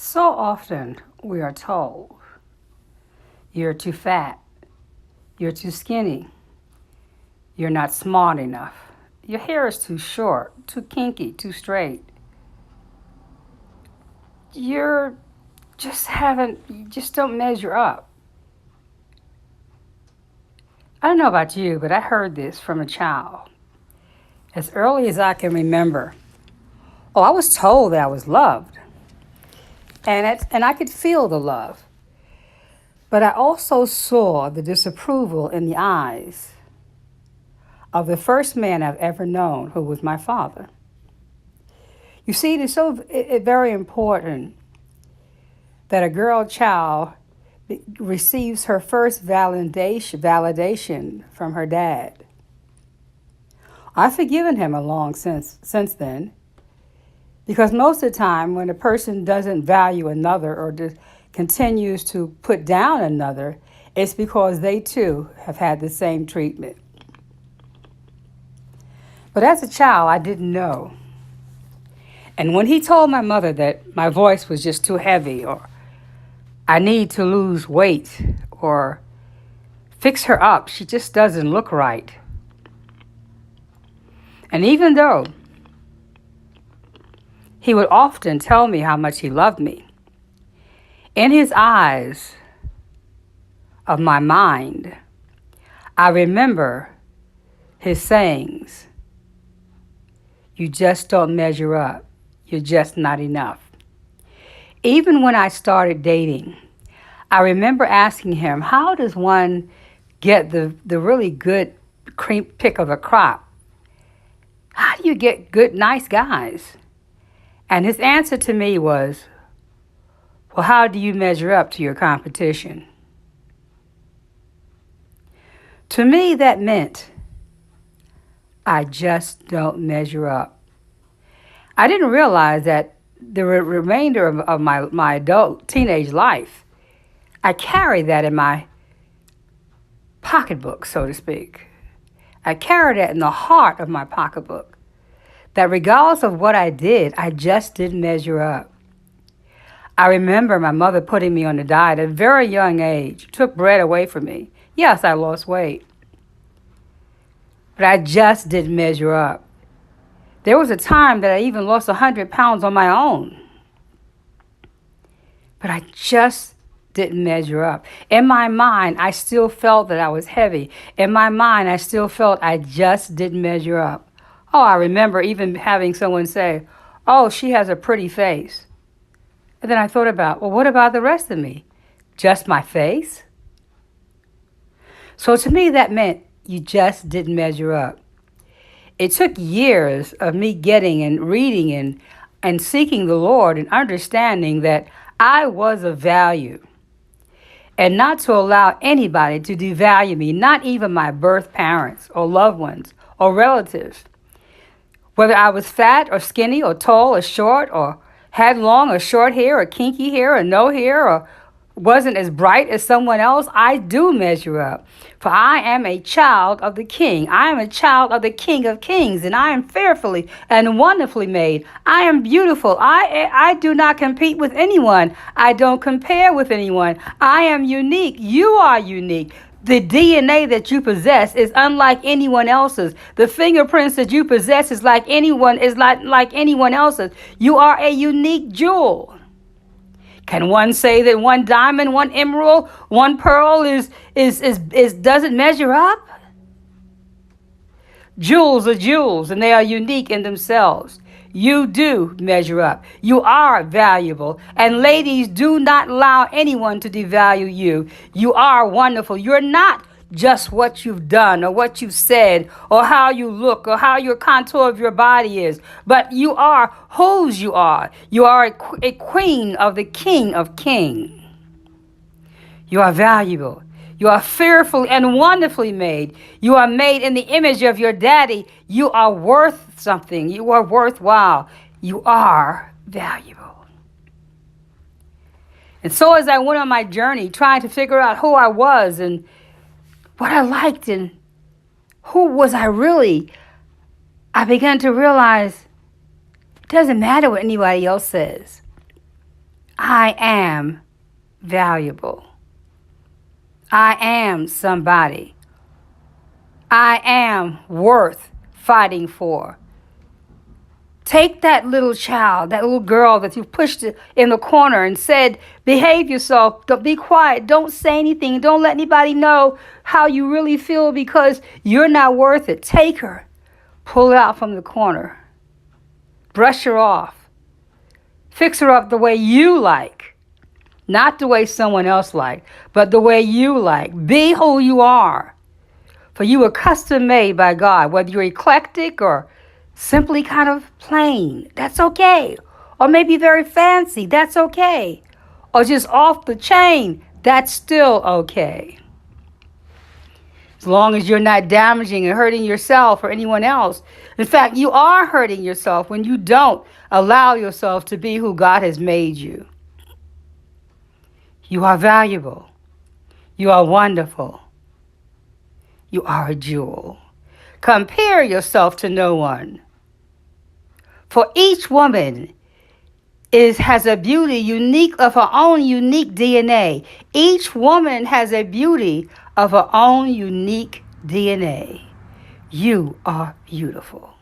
So often we are told, you're too fat, you're too skinny, you're not smart enough, your hair is too short, too kinky, too straight. You're you just don't measure up. I don't know about you, but I heard this from a child as early as I can remember. Oh, I was told that I was loved, and I could feel the love. But I also saw the disapproval in the eyes of the first man I've ever known, who was my father. You see, it's very important that a girl child receives her first validation from her dad. I've forgiven him a long since then, because most of the time when a person doesn't value another or continues to put down another, it's because they too have had the same treatment. But as a child, I didn't know. And when he told my mother that my voice was just too heavy, or I need to lose weight, or fix her up, she just doesn't look right. And even though he would often tell me how much he loved me, in his eyes of my mind, I remember his sayings. You just don't measure up. You're just not enough. Even when I started dating, I remember asking him, how does one get the really good cream pick of a crop? How do you get good, nice guys? And his answer to me was, well, how do you measure up to your competition? To me, that meant I just don't measure up. I didn't realize that the remainder of my adult teenage life, I carried that in my pocketbook, so to speak. I carried that in the heart of my pocketbook. That regardless of what I did, I just didn't measure up. I remember my mother putting me on a diet at a very young age, took bread away from me. Yes, I lost weight, but I just didn't measure up. There was a time that I even lost 100 pounds on my own, but I just didn't measure up. In my mind, I still felt that I was heavy. In my mind, I still felt I just didn't measure up. Oh, I remember even having someone say, oh, she has a pretty face. And then I thought about, well, what about the rest of me? Just my face? So to me, that meant you just didn't measure up. It took years of me getting and reading and seeking the Lord and understanding that I was of value, and not to allow anybody to devalue me, not even my birth parents or loved ones or relatives. Whether I was fat or skinny or tall or short or had long or short hair or kinky hair or no hair or wasn't as bright as someone else, I do measure up. For I am a child of the King. I am a child of the King of Kings, and I am fearfully and wonderfully made. I am beautiful. I do not compete with anyone. I don't compare with anyone. I am unique. You are unique. The DNA that you possess is unlike anyone else's. The fingerprints that you possess is like anyone else's. You are a unique jewel. Can one say that one diamond, one emerald, one pearl is doesn't measure up? Jewels are jewels, and they are unique in themselves. You do measure up. You are valuable. And ladies, do not allow anyone to devalue you. You are wonderful. You're not just what you've done or what you've said or how you look or how your contour of your body is, but you are whose you are. You are a queen of the King of Kings. You are valuable. You are fearfully and wonderfully made. You are made in the image of your daddy. You are worth something. You are worthwhile. You are valuable. And so as I went on my journey trying to figure out who I was and what I liked and who was I really, I began to realize it doesn't matter what anybody else says. I am valuable. I am somebody. I am worth fighting for. Take that little child, that little girl that you pushed in the corner and said, behave yourself, don't be quiet, don't say anything, don't let anybody know how you really feel because you're not worth it. Take her, pull her out from the corner, brush her off, fix her up the way you like, not the way someone else likes, but the way you like. Be who you are. For you are custom made by God, whether you're eclectic or simply kind of plain, that's okay. Or maybe very fancy, that's okay. Or just off the chain, that's still okay. As long as you're not damaging and hurting yourself or anyone else. In fact, you are hurting yourself when you don't allow yourself to be who God has made you. You are valuable. You are wonderful. You are a jewel. Compare yourself to no one. For each woman has a beauty unique of her own unique DNA. Each woman has a beauty of her own unique DNA. You are beautiful.